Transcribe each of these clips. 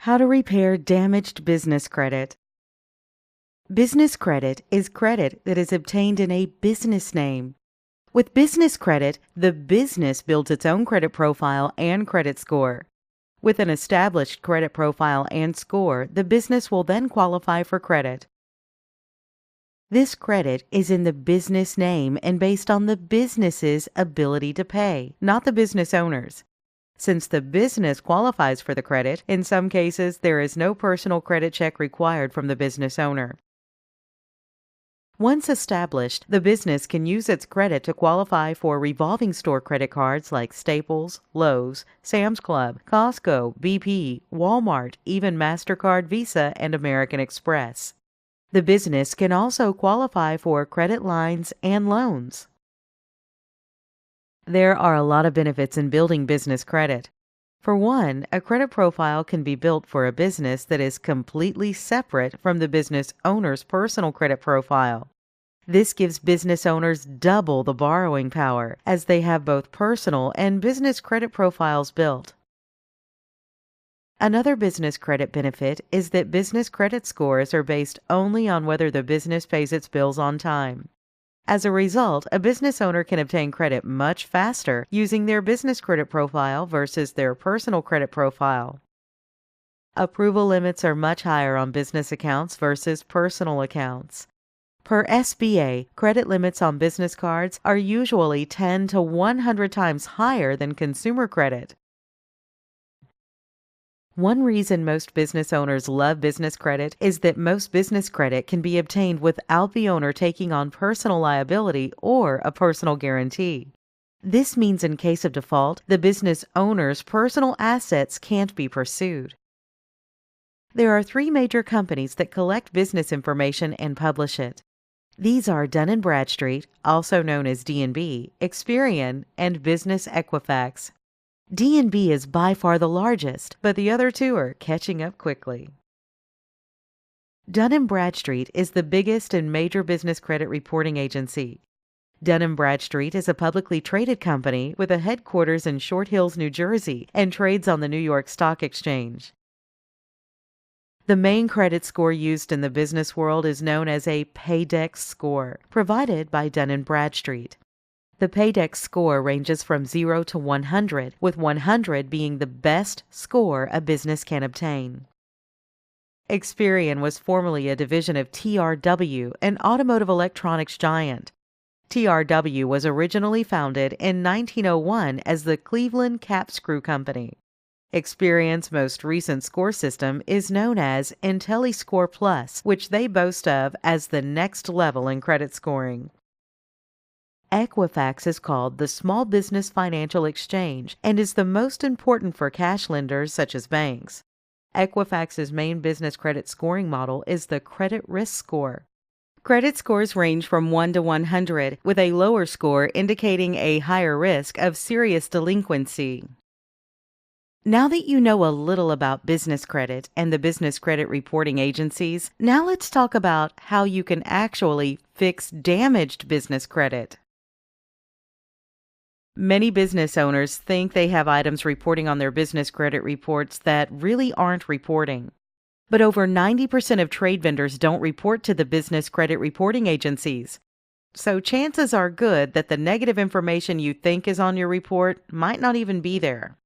How to repair damaged business credit. Business credit is credit that is obtained in a business name. With business credit, the business builds its own credit profile and credit score. With an established credit profile and score, the business will then qualify for credit. This credit is in the business name and based on the business's ability to pay, not the business owner's. Since the business qualifies for the credit, in some cases there is no personal credit check required from the business owner. Once established, the business can use its credit to qualify for revolving store credit cards like Staples, Lowe's, Sam's Club, Costco, BP, Walmart, even MasterCard, Visa, and American Express. The business can also qualify for credit lines and loans. There are a lot of benefits in building business credit. For one, a credit profile can be built for a business that is completely separate from the business owner's personal credit profile. This gives business owners double the borrowing power, as they have both personal and business credit profiles built. Another business credit benefit is that business credit scores are based only on whether the business pays its bills on time. As a result, a business owner can obtain credit much faster using their business credit profile versus their personal credit profile. Approval limits are much higher on business accounts versus personal accounts. Per SBA, credit limits on business cards are usually 10 to 100 times higher than consumer credit. One reason most business owners love business credit is that most business credit can be obtained without the owner taking on personal liability or a personal guarantee. This means in case of default, the business owner's personal assets can't be pursued. There are three major companies that collect business information and publish it. These are Dun & Bradstreet, also known as D&B, Experian, and Business Equifax. D&B is by far the largest, but the other two are catching up quickly. Dun & Bradstreet is the biggest and major business credit reporting agency. Dun & Bradstreet is a publicly traded company with a headquarters in Short Hills, New Jersey, and trades on the New York Stock Exchange. The main credit score used in the business world is known as a Paydex score, provided by Dun & Bradstreet. The Paydex score ranges from 0 to 100, with 100 being the best score a business can obtain. Experian was formerly a division of TRW, an automotive electronics giant. TRW was originally founded in 1901 as the Cleveland Cap Screw Company. Experian's most recent score system is known as IntelliScore Plus, which they boast of as the next level in credit scoring. Equifax is called the Small Business Financial Exchange and is the most important for cash lenders such as banks. Equifax's main business credit scoring model is the credit risk score. Credit scores range from 1 to 100, with a lower score indicating a higher risk of serious delinquency. Now that you know a little about business credit and the business credit reporting agencies, now let's talk about how you can actually fix damaged business credit. Many business owners think they have items reporting on their business credit reports that really aren't reporting. But over 90% of trade vendors don't report to the business credit reporting agencies. So chances are good that the negative information you think is on your report might not even be there.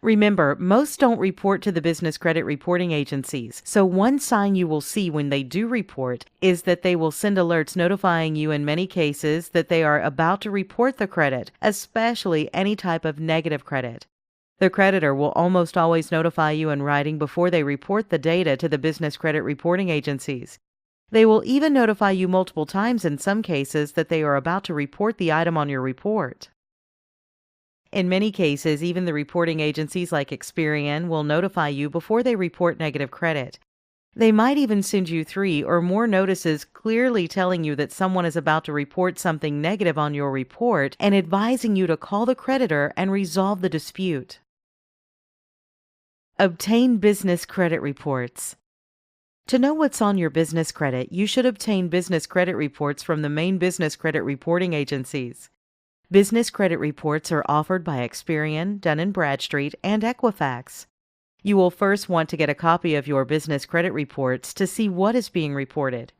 Remember, most don't report to the business credit reporting agencies, so one sign you will see when they do report is that they will send alerts notifying you in many cases that they are about to report the credit, especially any type of negative credit. The creditor will almost always notify you in writing before they report the data to the business credit reporting agencies. They will even notify you multiple times in some cases that they are about to report the item on your report. In many cases, even the reporting agencies like Experian will notify you before they report negative credit. They might even send you 3 or more notices clearly telling you that someone is about to report something negative on your report and advising you to call the creditor and resolve the dispute. Obtain business credit reports. To know what's on your business credit, you should obtain business credit reports from the main business credit reporting agencies. Business credit reports are offered by Experian, Dun & Bradstreet, and Equifax. You will first want to get a copy of your business credit reports to see what is being reported.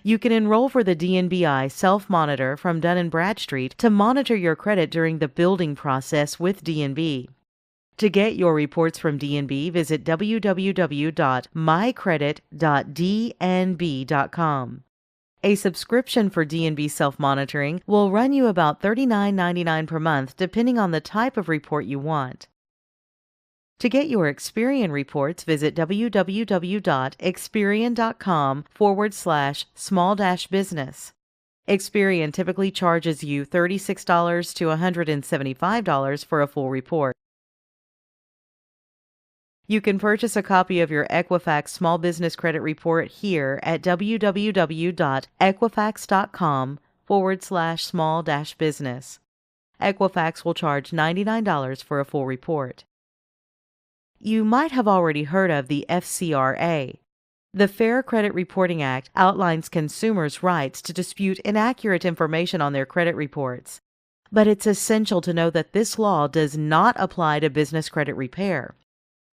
You can enroll for the DNBI Self-Monitor from Dun & Bradstreet to monitor your credit during the building process with DNB. To get your reports from DNB, visit www.mycredit.dnb.com. A subscription for DNB Self-Monitoring will run you about $39.99 per month, depending on the type of report you want. To get your Experian reports, visit www.experian.com/small-business. Experian typically charges you $36 to $175 for a full report. You can purchase a copy of your Equifax Small Business Credit Report here at www.equifax.com/small-business. Equifax will charge $99 for a full report. You might have already heard of the FCRA. The Fair Credit Reporting Act outlines consumers' rights to dispute inaccurate information on their credit reports. But it's essential to know that this law does not apply to business credit repair.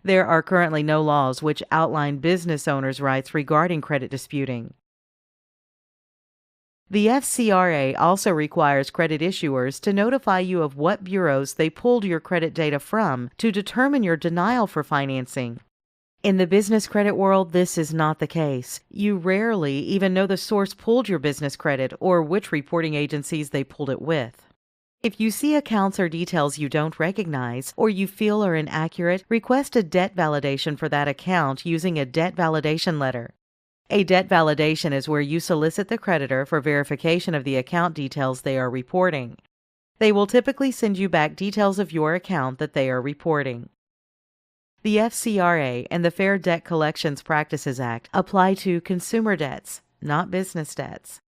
There are currently no laws which outline business owners' rights regarding credit disputing. The FCRA also requires credit issuers to notify you of what bureaus they pulled your credit data from to determine your denial for financing. In the business credit world, this is not the case. You rarely even know the source pulled your business credit or which reporting agencies they pulled it with. If you see accounts or details you don't recognize or you feel are inaccurate, request a debt validation for that account using a debt validation letter. A debt validation is where you solicit the creditor for verification of the account details they are reporting. They will typically send you back details of your account that they are reporting. The FCRA and the Fair Debt Collections Practices Act apply to consumer debts, not business debts.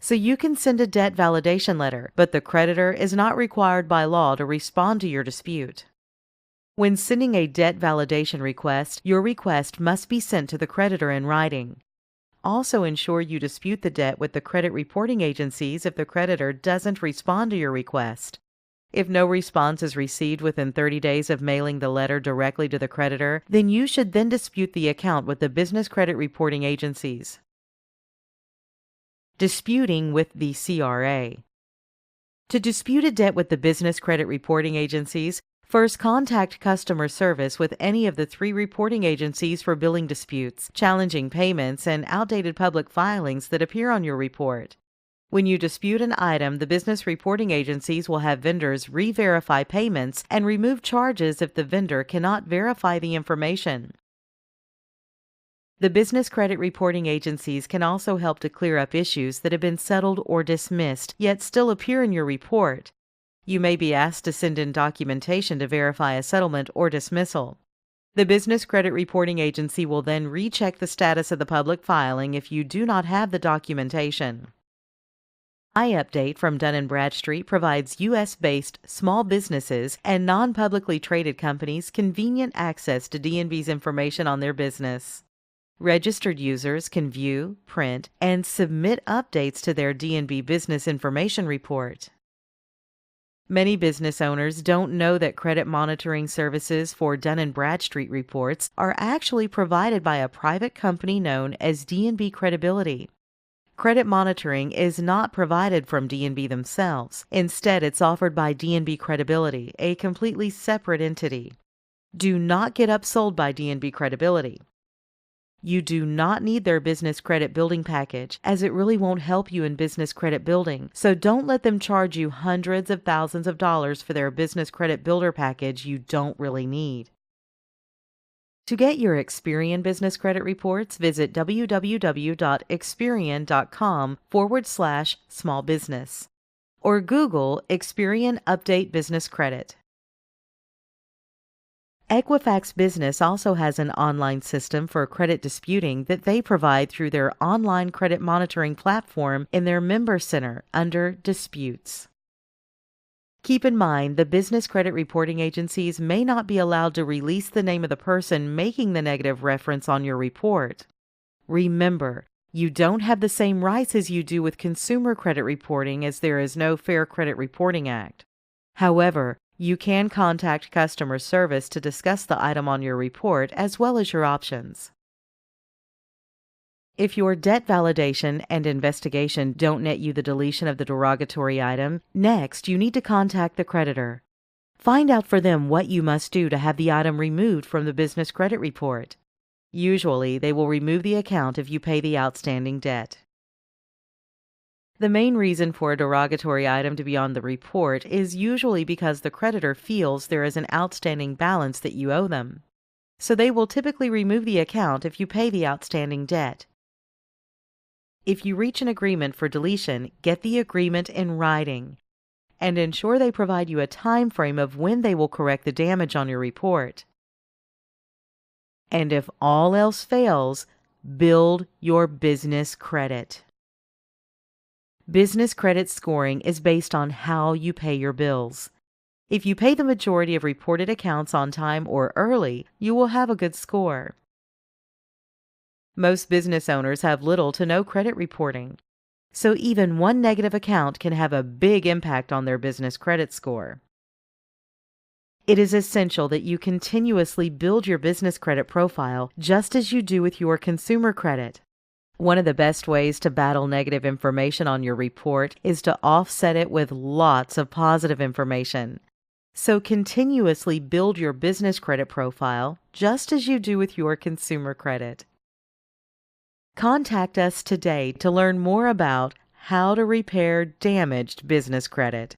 So you can send a debt validation letter, but the creditor is not required by law to respond to your dispute. When sending a debt validation request, your request must be sent to the creditor in writing. Also ensure you dispute the debt with the credit reporting agencies if the creditor doesn't respond to your request. If no response is received within 30 days of mailing the letter directly to the creditor, then you should then dispute the account with the business credit reporting agencies. Disputing with the CRA. To dispute a debt with the business credit reporting agencies, first contact customer service with any of the 3 reporting agencies for billing disputes, challenging payments, and outdated public filings that appear on your report. When you dispute an item, the business reporting agencies will have vendors re-verify payments and remove charges if the vendor cannot verify the information. The business credit reporting agencies can also help to clear up issues that have been settled or dismissed, yet still appear in your report. You may be asked to send in documentation to verify a settlement or dismissal. The business credit reporting agency will then recheck the status of the public filing if you do not have the documentation. iUpdate from Dun & Bradstreet provides U.S.-based small businesses and non-publicly traded companies convenient access to DNB's information on their business. Registered users can view, print, and submit updates to their DNB Business Information Report. Many business owners don't know that credit monitoring services for Dun & Bradstreet reports are actually provided by a private company known as DNB Credibility. Credit monitoring is not provided from DNB themselves. Instead, it's offered by DNB Credibility, a completely separate entity. Do not get upsold by DNB Credibility. You do not need their business credit building package, as it really won't help you in business credit building, so don't let them charge you hundreds of thousands of dollars for their business credit builder package you don't really need. To get your Experian business credit reports, visit www.experian.com/small-business or Google Experian Update Business Credit. Equifax Business also has an online system for credit disputing that they provide through their online credit monitoring platform in their member center under Disputes. Keep in mind, the business credit reporting agencies may not be allowed to release the name of the person making the negative reference on your report. Remember, you don't have the same rights as you do with consumer credit reporting, as there is no Fair Credit Reporting Act. However, You can contact customer service to discuss the item on your report as well as your options. If your debt validation and investigation don't net you the deletion of the derogatory item, next you need to contact the creditor. Find out for them what you must do to have the item removed from the business credit report. Usually, they will remove the account if you pay the outstanding debt. The main reason for a derogatory item to be on the report is usually because the creditor feels there is an outstanding balance that you owe them. So they will typically remove the account if you pay the outstanding debt. If you reach an agreement for deletion, get the agreement in writing and ensure they provide you a time frame of when they will correct the damage on your report. And if all else fails, build your business credit. Business credit scoring is based on how you pay your bills. If you pay the majority of reported accounts on time or early, you will have a good score. Most business owners have little to no credit reporting, so even one negative account can have a big impact on their business credit score. It is essential that you continuously build your business credit profile just as you do with your consumer credit. One of the best ways to battle negative information on your report is to offset it with lots of positive information. So continuously build your business credit profile just as you do with your consumer credit. Contact us today to learn more about how to repair damaged business credit.